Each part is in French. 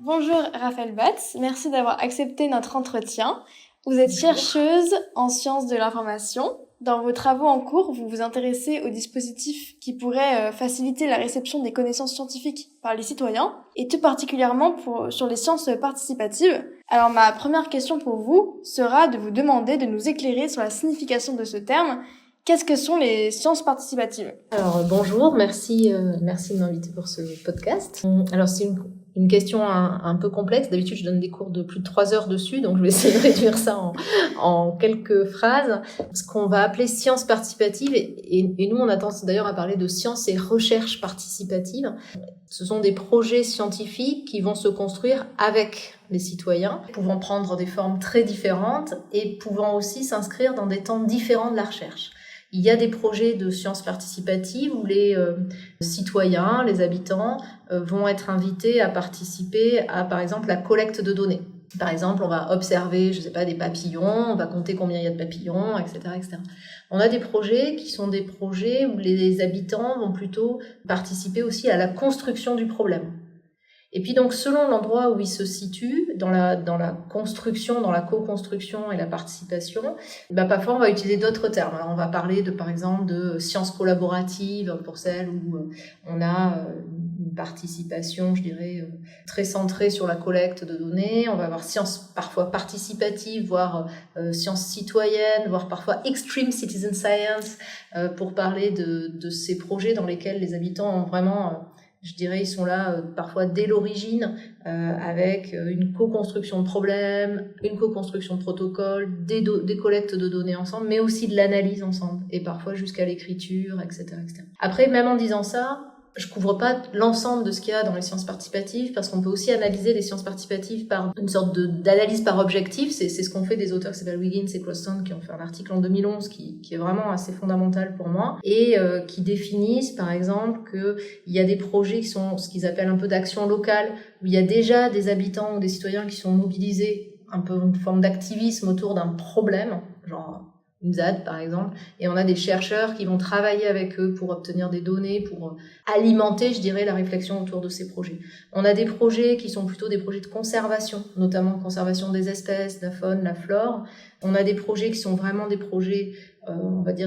Bonjour Raphaël Batz, merci d'avoir accepté notre entretien. Vous êtes chercheuse en sciences de l'information. Dans vos travaux en cours, vous vous intéressez aux dispositifs qui pourraient faciliter la réception des connaissances scientifiques par les citoyens, et tout particulièrement sur les sciences participatives. Alors ma première question pour vous sera de vous demander de nous éclairer sur la signification de ce terme. Qu'est-ce que sont les sciences participatives ? Alors bonjour, merci de m'inviter pour ce podcast. Alors c'est une question un peu complexe. D'habitude, je donne des cours de plus de 3 heures dessus, donc je vais essayer de réduire ça en quelques phrases. Ce qu'on va appeler sciences participatives, et nous on a tendance d'ailleurs à parler de sciences et recherche participative. Ce sont des projets scientifiques qui vont se construire avec les citoyens, pouvant prendre des formes très différentes et pouvant aussi s'inscrire dans des temps différents de la recherche. Il y a des projets de sciences participatives où les citoyens, les habitants vont être invités à participer à, par exemple, la collecte de données. Par exemple, on va observer, des papillons, on va compter combien il y a de papillons, etc., etc. On a des projets qui sont des projets où les habitants vont plutôt participer aussi à la construction du problème. Et puis donc, selon l'endroit où il se situe, dans la construction, dans la co-construction et la participation, parfois on va utiliser d'autres termes. Alors, on va parler par exemple de sciences collaboratives pour celles où on a une participation, très centrée sur la collecte de données. On va avoir sciences parfois participatives, voire sciences citoyennes, voire parfois extreme citizen science, pour parler de ces projets dans lesquels les habitants ont vraiment... ils sont là parfois dès l'origine, avec une co-construction de problèmes, une co-construction de protocoles, des collectes de données ensemble, mais aussi de l'analyse ensemble, et parfois jusqu'à l'écriture, etc., etc. Après, même en disant ça, je couvre pas l'ensemble de ce qu'il y a dans les sciences participatives, parce qu'on peut aussi analyser les sciences participatives par une sorte d'analyse par objectif. C'est ce qu'ont fait des auteurs qui s'appellent Wiggins et Croston, qui ont fait un article en 2011 qui est vraiment assez fondamental pour moi, et qui définissent, par exemple, que il y a des projets qui sont ce qu'ils appellent un peu d'action locale, où il y a déjà des habitants ou des citoyens qui sont mobilisés, un peu une forme d'activisme autour d'un problème, genre une ZAD par exemple, et on a des chercheurs qui vont travailler avec eux pour obtenir des données, pour alimenter, la réflexion autour de ces projets. On a des projets qui sont plutôt des projets de conservation, notamment conservation des espèces, de la faune, de la flore. On a des projets qui sont vraiment des projets,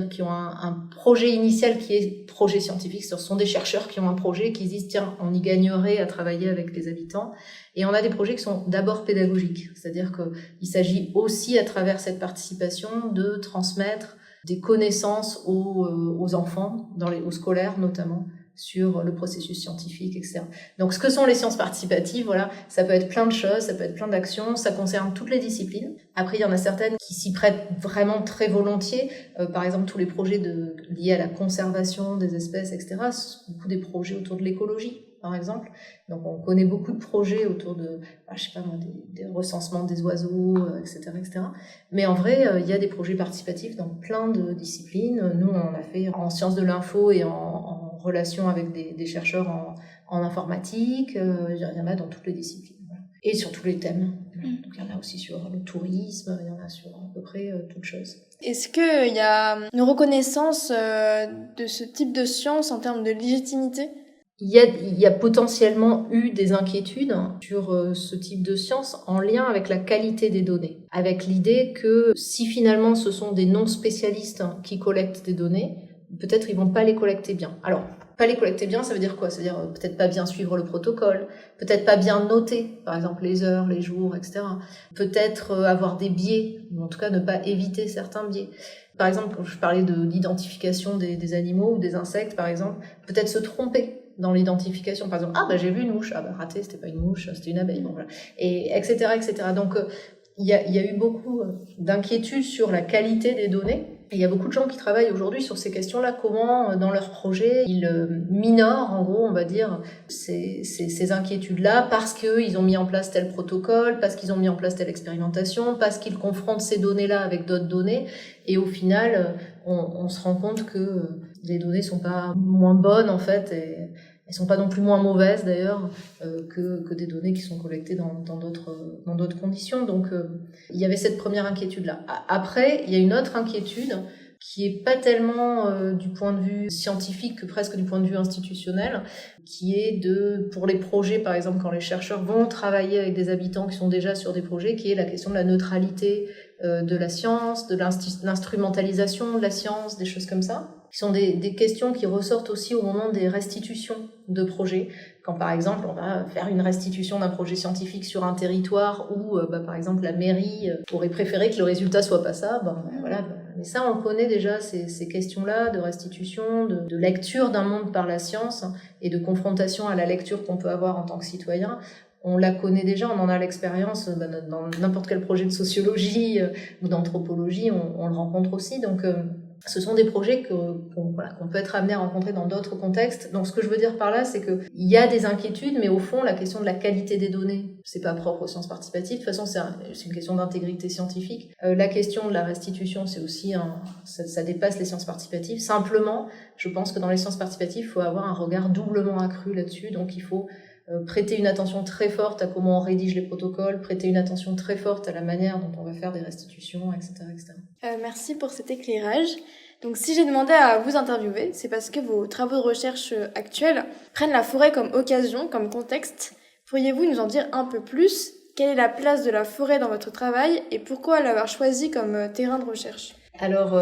qui ont un projet initial qui est projet scientifique. Ce sont des chercheurs qui ont un projet, qui se disent, tiens, on y gagnerait à travailler avec les habitants. Et on a des projets qui sont d'abord pédagogiques, c'est-à-dire qu'il s'agit aussi, à travers cette participation, de transmettre des connaissances aux enfants, aux scolaires notamment, sur le processus scientifique, etc. Donc, ce que sont les sciences participatives, voilà, ça peut être plein de choses, ça peut être plein d'actions, ça concerne toutes les disciplines. Après, il y en a certaines qui s'y prêtent vraiment très volontiers. Par exemple, tous les projets liés à la conservation des espèces, etc. C'est beaucoup des projets autour de l'écologie, par exemple. Donc, on connaît beaucoup de projets autour de, des recensements des oiseaux, etc., etc. Mais en vrai, il y a des projets participatifs dans plein de disciplines. Nous, on en a fait en sciences de l'info et en relation avec des chercheurs en informatique. Il y en a dans toutes les disciplines. Voilà. Et sur tous les thèmes. Donc, il y en a aussi sur le tourisme, il y en a sur à peu près toutes choses. Est-ce qu'il y a une reconnaissance de ce type de science en termes de légitimité ? Il y a potentiellement eu des inquiétudes sur ce type de science en lien avec la qualité des données, avec l'idée que si finalement ce sont des non-spécialistes qui collectent des données, peut-être ils vont pas les collecter bien. Alors, pas les collecter bien, ça veut dire quoi ? Ça veut dire peut-être pas bien suivre le protocole, peut-être pas bien noter, par exemple les heures, les jours, etc. Peut-être avoir des biais, ou en tout cas ne pas éviter certains biais. Par exemple, quand je parlais d'identification des animaux ou des insectes, par exemple, peut-être se tromper dans l'identification. Par exemple, j'ai vu une mouche, raté, c'était pas une mouche, c'était une abeille, bon, voilà. Et etc., etc. Donc, il y a eu beaucoup d'inquiétudes sur la qualité des données. Et il y a beaucoup de gens qui travaillent aujourd'hui sur ces questions-là, comment, dans leurs projets, ils minorent, en gros, on va dire, ces inquiétudes-là, parce qu'ils ont mis en place tel protocole, parce qu'ils ont mis en place telle expérimentation, parce qu'ils confrontent ces données-là avec d'autres données, et au final, on se rend compte que les données sont pas moins bonnes, en fait, et elles sont pas non plus moins mauvaises, d'ailleurs, que des données qui sont collectées dans d'autres conditions. Donc, il y avait cette première inquiétude-là. Après, il y a une autre inquiétude qui est pas tellement du point de vue scientifique que presque du point de vue institutionnel, qui est pour les projets, par exemple, quand les chercheurs vont travailler avec des habitants qui sont déjà sur des projets, qui est la question de la neutralité de la science, de l'instrumentalisation de la science, des choses comme ça, qui sont des questions qui ressortent aussi au moment des restitutions de projets. Quand, par exemple, on va faire une restitution d'un projet scientifique sur un territoire où, par exemple, la mairie aurait préféré que le résultat soit pas ça, voilà. Mais ça, on le connaît déjà, ces questions-là de restitution, de lecture d'un monde par la science et de confrontation à la lecture qu'on peut avoir en tant que citoyen. On la connaît déjà, on en a l'expérience dans n'importe quel projet de sociologie ou d'anthropologie, on le rencontre aussi. Donc, ce sont des projets qu'on peut être amené à rencontrer dans d'autres contextes. Donc, ce que je veux dire par là, c'est qu'il y a des inquiétudes, mais au fond, la question de la qualité des données, c'est pas propre aux sciences participatives. De toute façon, c'est une question d'intégrité scientifique. La question de la restitution, c'est aussi ça dépasse les sciences participatives. Simplement, je pense que dans les sciences participatives, il faut avoir un regard doublement accru là-dessus. Donc, il faut prêter une attention très forte à comment on rédige les protocoles, prêter une attention très forte à la manière dont on va faire des restitutions, etc. etc. Merci pour cet éclairage. Donc si j'ai demandé à vous interviewer, c'est parce que vos travaux de recherche actuels prennent la forêt comme occasion, comme contexte. Pourriez-vous nous en dire un peu plus ? Quelle est la place de la forêt dans votre travail et pourquoi l'avoir choisi comme terrain de recherche ? Alors,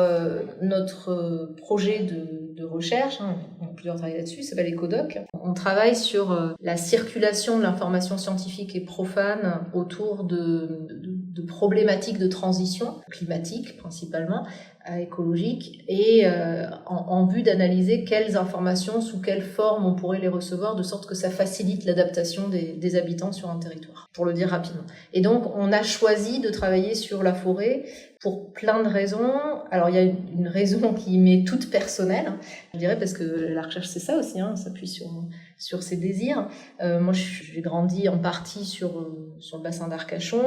notre projet de recherche, on a plusieurs travaux là-dessus, s'appelle Ecodoc. On travaille sur la circulation de l'information scientifique et profane autour de problématiques de transition climatique principalement, écologique, et en vue d'analyser quelles informations, sous quelle forme on pourrait les recevoir, de sorte que ça facilite l'adaptation des habitants sur un territoire, pour le dire rapidement. Et donc, on a choisi de travailler sur la forêt pour plein de raisons. Alors, il y a une raison qui m'est toute personnelle, je dirais, parce que la recherche, c'est ça aussi, on s'appuie sur ses désirs. Moi, j'ai grandi en partie sur le bassin d'Arcachon,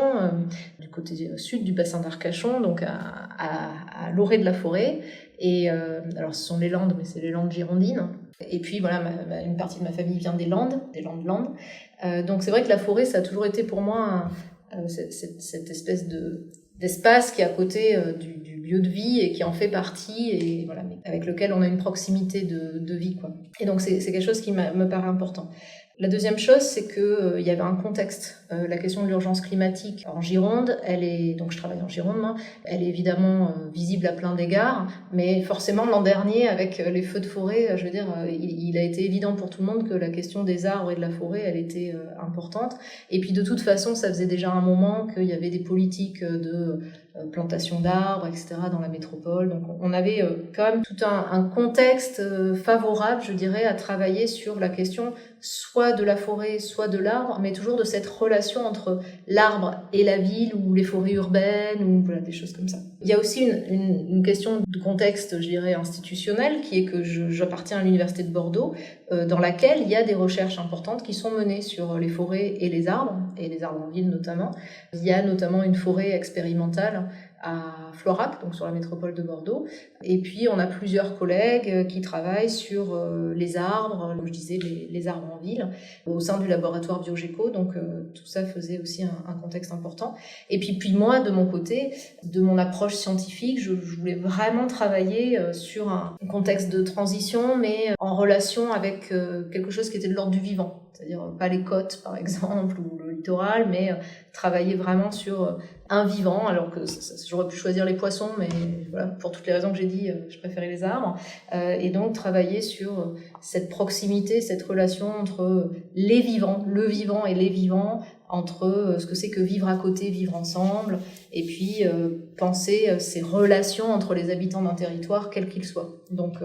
du côté sud du bassin d'Arcachon, donc à l'orée de la forêt. Et alors, ce sont les Landes, mais c'est les Landes girondines. Et puis, voilà, une partie de ma famille vient des Landes. Donc, c'est vrai que la forêt, ça a toujours été pour moi cette espèce d'espace qui est à côté du lieu de vie et qui en fait partie, et voilà, mais avec lequel on a une proximité de vie, quoi. Et donc c'est quelque chose qui me paraît important. La deuxième chose, c'est que il y avait un contexte. La question de l'urgence climatique en Gironde, donc je travaille en Gironde, moi, elle est évidemment visible à plein d'égards, mais forcément l'an dernier, avec les feux de forêt, je veux dire, il a été évident pour tout le monde que la question des arbres et de la forêt, elle était importante. Et puis de toute façon, ça faisait déjà un moment qu'il y avait des politiques de plantation d'arbres, etc. dans la métropole. Donc on avait quand même tout un contexte favorable, je dirais, à travailler sur la question soit de la forêt, soit de l'arbre, mais toujours de cette relation entre l'arbre et la ville, ou les forêts urbaines, ou voilà, des choses comme ça. Il y a aussi une question de contexte, je dirais, institutionnel, qui est que j'appartiens à l'Université de Bordeaux, dans laquelle il y a des recherches importantes qui sont menées sur les forêts et les arbres en ville notamment. Il y a notamment une forêt expérimentale à Florac, donc sur la métropole de Bordeaux. Et puis, on a plusieurs collègues qui travaillent sur les arbres, comme je disais, les arbres en ville, au sein du laboratoire Biogéco. Donc, tout ça faisait aussi un contexte important. Et puis moi, de mon côté, de mon approche scientifique, je voulais vraiment travailler sur un contexte de transition, mais en relation avec quelque chose qui était de l'ordre du vivant. C'est-à-dire pas les côtes, par exemple, ou le littoral, mais travailler vraiment sur un vivant, alors que j'aurais pu choisir les poissons, mais voilà, pour toutes les raisons que j'ai dit, je préférais les arbres. Et donc travailler sur cette proximité, cette relation entre les vivants, le vivant et les vivants, entre ce que c'est que vivre à côté, vivre ensemble, et puis penser ces relations entre les habitants d'un territoire, quel qu'il soit. Donc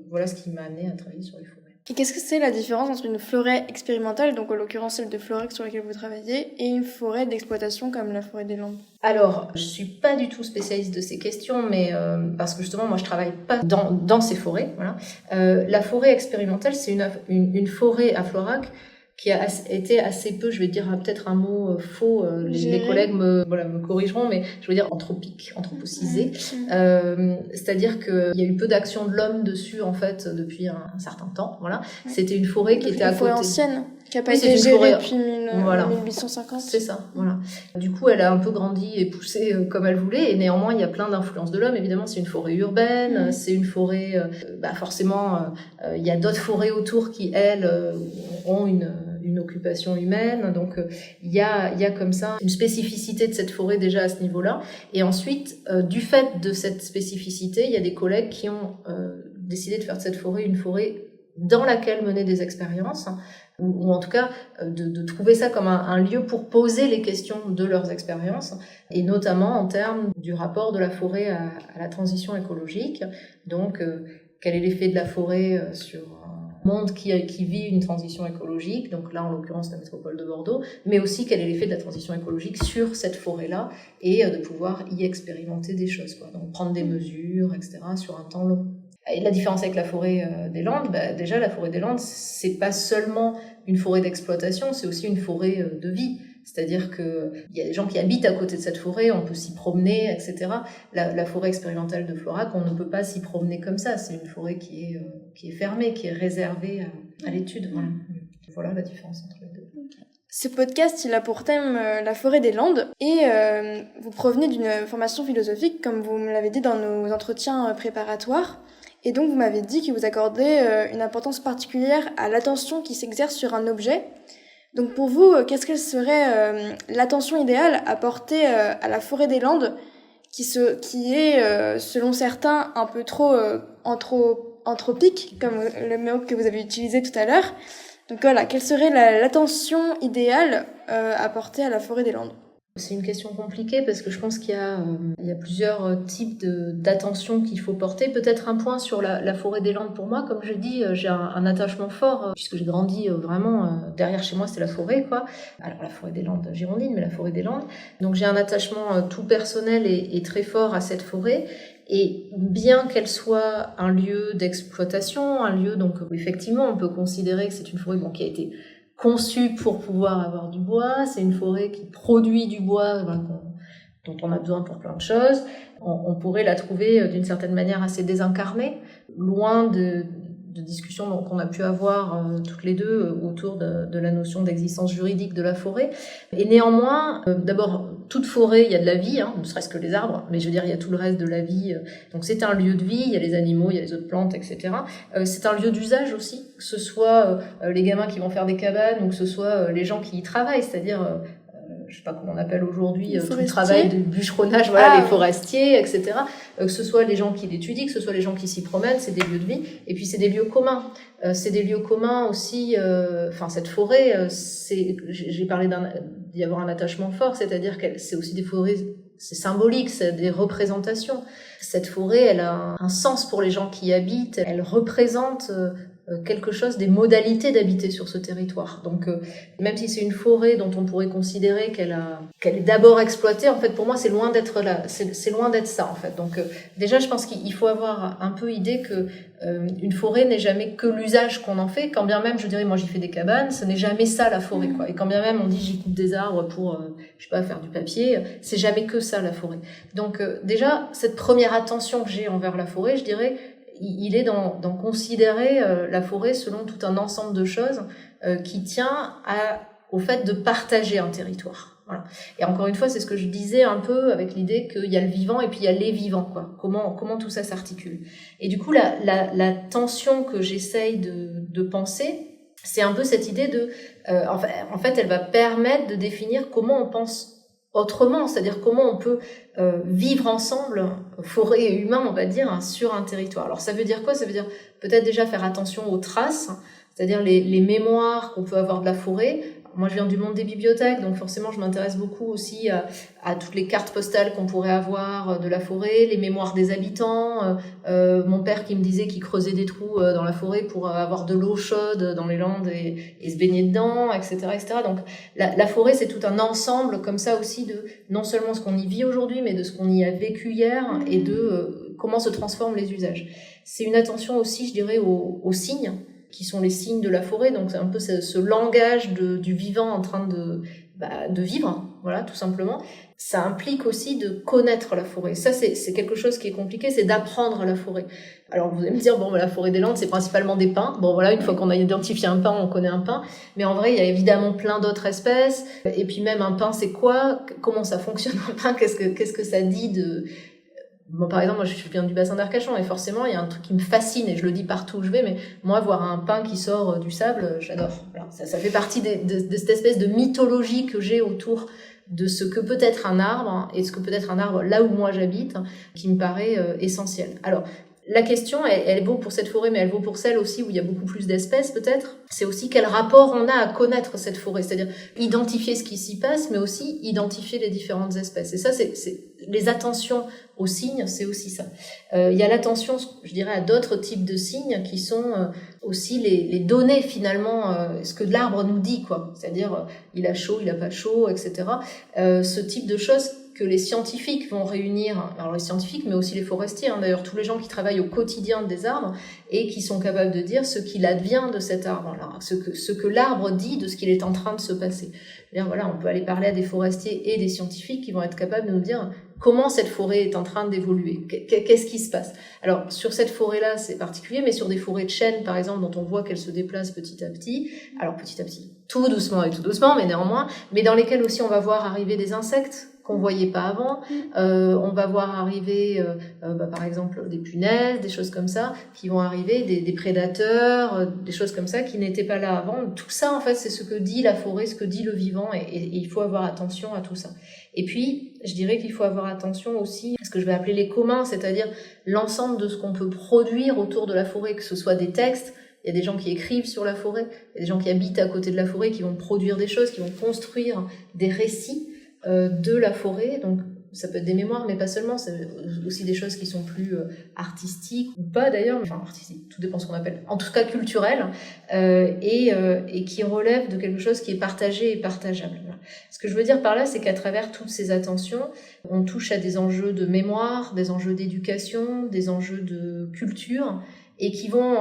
voilà ce qui m'a amené à travailler sur les forêts. Et qu'est-ce que c'est la différence entre une forêt expérimentale, donc en l'occurrence celle de Florac sur laquelle vous travaillez, et une forêt d'exploitation comme la forêt des Landes ? Alors, je suis pas du tout spécialiste de ces questions, mais parce que justement, moi, je travaille pas dans ces forêts. Voilà. La forêt expérimentale, c'est une forêt à Florac qui a été assez peu, je vais dire peut-être un mot faux, les collègues me corrigeront, mais je veux dire anthropocisé. C'est-à-dire qu'il y a eu peu d'action de l'homme dessus, en fait, depuis un certain temps. Voilà. C'était une forêt qui était à côté. Une forêt ancienne. Qui n'a pas Oui, été c'est une gérée forêt. depuis Voilà. 1850. C'est ça, voilà. Du coup, elle a un peu grandi et poussé comme elle voulait, et néanmoins, il y a plein d'influences de l'homme. Évidemment, c'est une forêt urbaine, c'est une forêt... forcément, il y a d'autres forêts autour qui, elles, ont une occupation humaine. Donc, il y a comme ça une spécificité de cette forêt déjà à ce niveau-là. Et ensuite, du fait de cette spécificité, il y a des collègues qui ont décidé de faire de cette forêt une forêt dans laquelle mener des expériences, ou en tout cas de trouver ça comme un lieu pour poser les questions de leurs expériences, et notamment en termes du rapport de la forêt à la transition écologique. Donc, quel est l'effet de la forêt sur un monde qui vit une transition écologique, donc là en l'occurrence la métropole de Bordeaux, mais aussi quel est l'effet de la transition écologique sur cette forêt-là, et de pouvoir y expérimenter des choses, quoi. Donc prendre des mesures, etc., sur un temps long. Et la différence avec la forêt des Landes, déjà la forêt des Landes, c'est pas seulement une forêt d'exploitation, c'est aussi une forêt de vie. C'est-à-dire qu'il y a des gens qui habitent à côté de cette forêt, on peut s'y promener, etc. La forêt expérimentale de Florac, on ne peut pas s'y promener comme ça. C'est une forêt qui est fermée, qui est réservée à l'étude. Voilà la différence entre les deux. Ce podcast, il a pour thème la forêt des Landes, et vous provenez d'une formation philosophique, comme vous me l'avez dit dans nos entretiens préparatoires. Et donc, vous m'avez dit que vous accordez une importance particulière à l'attention qui s'exerce sur un objet. Donc, pour vous, qu'est-ce qu'elle serait l'attention idéale à porter à la forêt des Landes, qui est, selon certains, un peu trop anthropique, comme le mot que vous avez utilisé tout à l'heure. Donc voilà, quelle serait l'attention idéale à porter à la forêt des Landes ? C'est une question compliquée parce que je pense qu'il y a plusieurs types d'attention qu'il faut porter. Peut-être un point sur la forêt des Landes pour moi. Comme je dis, j'ai un attachement fort puisque j'ai grandi vraiment derrière chez moi, c'était la forêt, quoi. Alors la forêt des Landes girondines, mais la forêt des Landes. Donc j'ai un attachement tout personnel et très fort à cette forêt. Et bien qu'elle soit un lieu d'exploitation, un lieu donc effectivement on peut considérer que c'est une forêt qui a été conçue pour pouvoir avoir du bois, c'est une forêt qui produit du bois dont on a besoin pour plein de choses. On pourrait la trouver d'une certaine manière assez désincarnée, loin de discussions qu'on a pu avoir toutes les deux autour de la notion d'existence juridique de la forêt. Et néanmoins, d'abord, toute forêt, il y a de la vie, ne serait-ce que les arbres, mais je veux dire, il y a tout le reste de la vie. Donc c'est un lieu de vie, il y a les animaux, il y a les autres plantes, etc. C'est un lieu d'usage aussi, que ce soit les gamins qui vont faire des cabanes ou que ce soit les gens qui y travaillent, c'est-à-dire... je sais pas comment on appelle aujourd'hui, tout le travail de bûcheronnage, les forestiers, etc. Que ce soit les gens qui l'étudient, que ce soit les gens qui s'y promènent, c'est des lieux de vie. Et puis c'est des lieux communs. C'est des lieux communs aussi, cette forêt, j'ai parlé d'y avoir un attachement fort, c'est-à-dire que c'est aussi des forêts, c'est symbolique, c'est des représentations. Cette forêt, elle a un sens pour les gens qui y habitent, elle représente quelque chose des modalités d'habiter sur ce territoire. Donc même si c'est une forêt dont on pourrait considérer qu'elle est d'abord exploitée, en fait pour moi c'est loin d'être là, c'est loin d'être ça en fait. Donc déjà je pense qu'il faut avoir un peu idée que une forêt n'est jamais que l'usage qu'on en fait, quand bien même je dirais moi j'y fais des cabanes, ce n'est jamais ça la forêt quoi. Et quand bien même on dit j'y coupe des arbres pour faire du papier, c'est jamais que ça la forêt. Donc déjà cette première attention que j'ai envers la forêt, je dirais il est dans considérer la forêt selon tout un ensemble de choses qui tient au fait de partager un territoire. Voilà. Et encore une fois, c'est ce que je disais un peu avec l'idée qu'il y a le vivant et puis il y a les vivants, quoi. Comment tout ça s'articule. Et du coup, la tension que j'essaye de penser, c'est un peu cette idée en fait, elle va permettre de définir comment on pense autrement, c'est-à-dire comment on peut vivre ensemble, forêt et humain, on va dire, sur un territoire. Alors ça veut dire quoi ? Ça veut dire peut-être déjà faire attention aux traces, c'est-à-dire les mémoires qu'on peut avoir de la forêt. Moi, je viens du monde des bibliothèques, donc forcément, je m'intéresse beaucoup aussi à toutes les cartes postales qu'on pourrait avoir de la forêt, les mémoires des habitants. Mon père qui me disait qu'il creusait des trous dans la forêt pour avoir de l'eau chaude dans les Landes et se baigner dedans, etc., etc. Donc, la forêt, c'est tout un ensemble comme ça aussi de non seulement ce qu'on y vit aujourd'hui, mais de ce qu'on y a vécu hier et de comment se transforment les usages. C'est une attention aussi, je dirais, aux signes, qui sont les signes de la forêt, donc c'est un peu ce langage du vivant en train de vivre, voilà, tout simplement. Ça implique aussi de connaître la forêt. Ça, c'est quelque chose qui est compliqué, c'est d'apprendre la forêt. Alors, vous allez me dire, la forêt des Landes, c'est principalement des pins. Bon, voilà, une fois qu'on a identifié un pin, on connaît un pin. Mais en vrai, il y a évidemment plein d'autres espèces. Et puis même, un pin, c'est quoi? Comment ça fonctionne un pin? Qu'est-ce que ça dit de... Bon, par exemple, moi, je viens du bassin d'Arcachon, et forcément, il y a un truc qui me fascine, et je le dis partout où je vais, mais moi, voir un pin qui sort du sable, j'adore. Voilà, ça fait partie de cette espèce de mythologie que j'ai autour de ce que peut être un arbre, et ce que peut être un arbre là où moi j'habite, qui me paraît essentiel. Alors, la question, elle vaut pour cette forêt, mais elle vaut pour celle aussi où il y a beaucoup plus d'espèces, peut-être. C'est aussi quel rapport on a à connaître cette forêt, c'est-à-dire identifier ce qui s'y passe, mais aussi identifier les différentes espèces. Et ça, c'est les attentions aux signes, c'est aussi ça. Il y a l'attention, je dirais, à d'autres types de signes qui sont aussi les données, finalement, ce que l'arbre nous dit, quoi. C'est-à-dire, il a chaud, il a pas chaud, etc. Ce type de choses que les scientifiques vont réunir, alors les scientifiques, mais aussi les forestiers, d'ailleurs tous les gens qui travaillent au quotidien des arbres et qui sont capables de dire ce qu'il advient de cet arbre, alors, ce que l'arbre dit de ce qu'il est en train de se passer. Voilà, on peut aller parler à des forestiers et des scientifiques qui vont être capables de nous dire comment cette forêt est en train d'évoluer, qu'est-ce qui se passe. Alors sur cette forêt-là, c'est particulier, mais sur des forêts de chênes, par exemple, dont on voit qu'elles se déplacent petit à petit, tout doucement et tout doucement, mais néanmoins, mais dans lesquelles aussi on va voir arriver des insectes qu'on voyait pas avant. On va voir arriver, par exemple, des punaises, des choses comme ça, qui vont arriver, des prédateurs, des choses comme ça qui n'étaient pas là avant. Tout ça, en fait, c'est ce que dit la forêt, ce que dit le vivant, et il faut avoir attention à tout ça. Et puis, je dirais qu'il faut avoir attention aussi à ce que je vais appeler les communs, c'est-à-dire l'ensemble de ce qu'on peut produire autour de la forêt, que ce soit des textes. Il y a des gens qui écrivent sur la forêt, il y a des gens qui habitent à côté de la forêt, qui vont produire des choses, qui vont construire des récits de la forêt. Donc ça peut être des mémoires, mais pas seulement, c'est aussi des choses qui sont plus artistiques ou pas d'ailleurs, enfin artistiques, tout dépend ce qu'on appelle, en tout cas culturelles, et qui relèvent de quelque chose qui est partagé et partageable. Voilà. Ce que je veux dire par là, c'est qu'à travers toutes ces attentions, on touche à des enjeux de mémoire, des enjeux d'éducation, des enjeux de culture, et qui vont,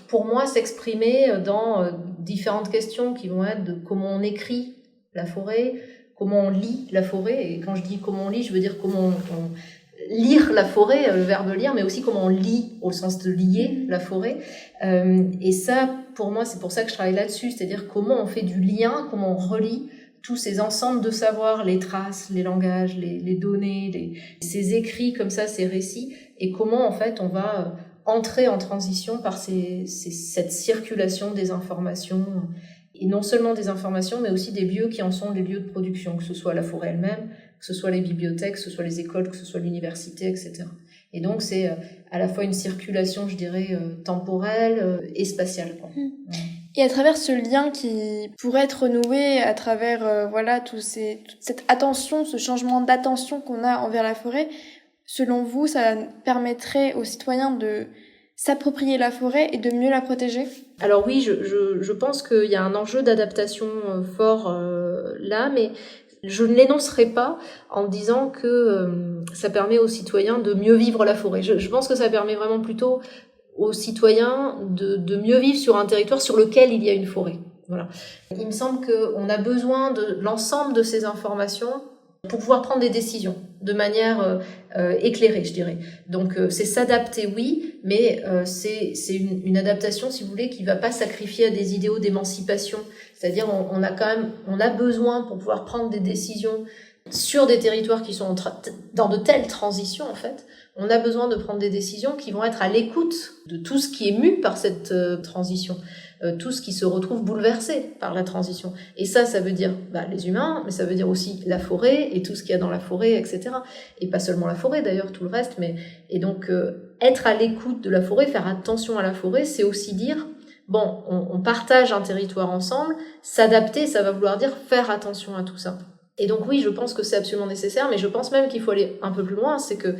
pour moi, s'exprimer dans différentes questions qui vont être de comment on écrit la forêt, comment on lit la forêt. Et quand je dis comment on lit, je veux dire comment on lire la forêt, le verbe lire, mais aussi comment on lit au sens de lier la forêt. Et ça, pour moi, c'est pour ça que je travaille là-dessus, c'est-à-dire comment on fait du lien, comment on relie tous ces ensembles de savoirs, les traces, les langages, les données, ces écrits comme ça, ces récits, et comment en fait on va entrer en transition par cette circulation des informations, et non seulement des informations, mais aussi des lieux qui en sont les lieux de production, que ce soit la forêt elle-même, que ce soit les bibliothèques, que ce soit les écoles, que ce soit l'université, etc. Et donc c'est à la fois une circulation, je dirais, temporelle et spatiale, quoi. Et à travers ce lien qui pourrait être renoué, à travers toute cette attention, ce changement d'attention qu'on a envers la forêt, selon vous, ça permettrait aux citoyens de s'approprier la forêt et de mieux la protéger? Alors oui, je pense qu'il y a un enjeu d'adaptation fort là, mais je ne l'énoncerai pas en disant que ça permet aux citoyens de mieux vivre la forêt. Je pense que ça permet vraiment plutôt aux citoyens de mieux vivre sur un territoire sur lequel il y a une forêt. Voilà. Il me semble qu'on a besoin de l'ensemble de ces informations pour pouvoir prendre des décisions de manière éclairée, je dirais. Donc c'est s'adapter, oui, mais c'est une adaptation, si vous voulez, qui va pas sacrifier à des idéaux d'émancipation. C'est-à-dire on a besoin, pour pouvoir prendre des décisions sur des territoires qui sont dans de telles transitions, en fait, on a besoin de prendre des décisions qui vont être à l'écoute de tout ce qui est mu par cette transition. Tout ce qui se retrouve bouleversé par la transition. Et ça veut dire les humains, mais ça veut dire aussi la forêt et tout ce qu'il y a dans la forêt, etc. Et pas seulement la forêt d'ailleurs, tout le reste. Et donc être à l'écoute de la forêt, faire attention à la forêt, c'est aussi dire on partage un territoire ensemble. S'adapter, ça va vouloir dire faire attention à tout ça. Et donc oui, je pense que c'est absolument nécessaire, mais je pense même qu'il faut aller un peu plus loin. C'est que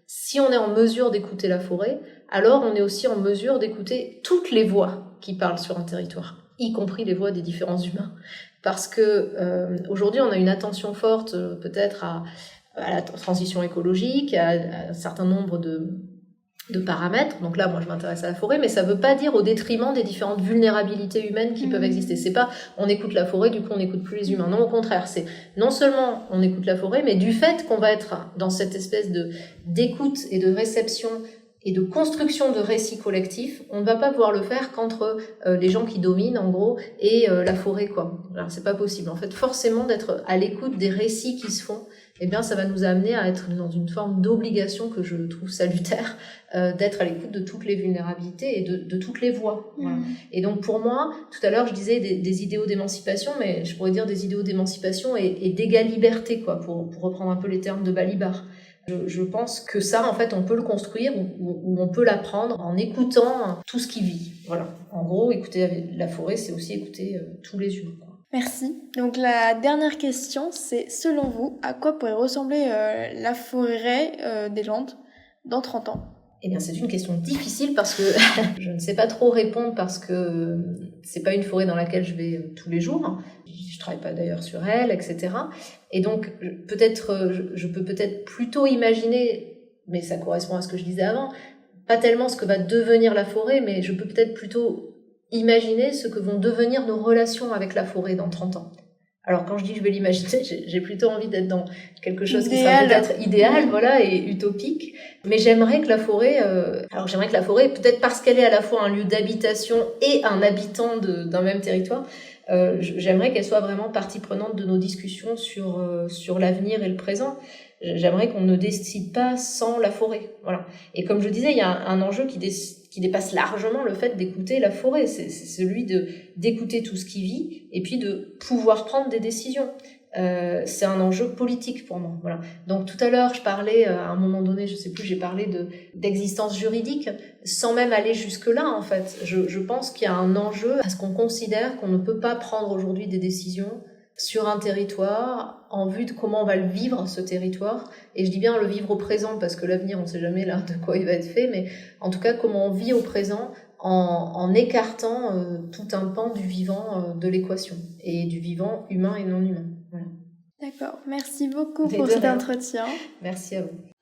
si on est en mesure d'écouter la forêt, alors on est aussi en mesure d'écouter toutes les voix qui parlent sur un territoire, y compris les voix des différents humains. Parce que aujourd'hui, on a une attention forte peut-être à la transition écologique, à un certain nombre paramètres. Donc là, moi, je m'intéresse à la forêt, mais ça veut pas dire au détriment des différentes vulnérabilités humaines qui peuvent exister. C'est pas on écoute la forêt, du coup on n'écoute plus les humains. Non, au contraire, c'est non seulement on écoute la forêt, mais du fait qu'on va être dans cette espèce d'écoute et de réception et de construction de récits collectifs, on ne va pas pouvoir le faire qu'entre les gens qui dominent, en gros, et la forêt, quoi. Alors, c'est pas possible. En fait, forcément, d'être à l'écoute des récits qui se font, eh bien, ça va nous amener à être dans une forme d'obligation que je trouve salutaire, d'être à l'écoute de toutes les vulnérabilités et de toutes les voix. Voilà. Et donc, pour moi, tout à l'heure, je disais des idéaux d'émancipation, mais je pourrais dire des idéaux d'émancipation et d'égale liberté, quoi, pour reprendre un peu les termes de Balibar. Je pense que ça, en fait, on peut le construire ou on peut l'apprendre en écoutant tout ce qui vit. Voilà. En gros, écouter la forêt, c'est aussi écouter tous les humains. Merci. Donc la dernière question, c'est selon vous, à quoi pourrait ressembler la forêt des Landes dans 30 ans ? Eh bien, c'est une question difficile parce que je ne sais pas trop répondre parce que c'est pas une forêt dans laquelle je vais tous les jours. Je travaille pas d'ailleurs sur elle, etc. Et donc, je peux peut-être plutôt imaginer, mais ça correspond à ce que je disais avant, pas tellement ce que va devenir la forêt, mais je peux peut-être plutôt imaginer ce que vont devenir nos relations avec la forêt dans 30 ans. Alors quand je dis que je vais l'imaginer, j'ai plutôt envie d'être dans quelque chose qui sera peut-être idéal, voilà, et utopique. Mais j'aimerais que la forêt, peut-être parce qu'elle est à la fois un lieu d'habitation et un habitant d'un même territoire, j'aimerais qu'elle soit vraiment partie prenante de nos discussions sur l'avenir et le présent. J'aimerais qu'on ne décide pas sans la forêt, voilà. Et comme je disais, il y a un enjeu qui dépasse largement le fait d'écouter la forêt. C'est celui d'écouter tout ce qui vit et puis de pouvoir prendre des décisions. C'est un enjeu politique pour moi. Voilà. Donc tout à l'heure, je parlais, à un moment donné, je sais plus, j'ai parlé d'existence juridique, sans même aller jusque-là, en fait. Je pense qu'il y a un enjeu à ce qu'on considère qu'on ne peut pas prendre aujourd'hui des décisions sur un territoire en vue de comment on va le vivre, ce territoire. Et je dis bien le vivre au présent parce que l'avenir, on ne sait jamais là de quoi il va être fait, mais en tout cas comment on vit au présent en écartant tout un pan du vivant de l'équation et du vivant humain et non humain. Voilà. D'accord, merci beaucoup pour cet entretien. Merci à vous.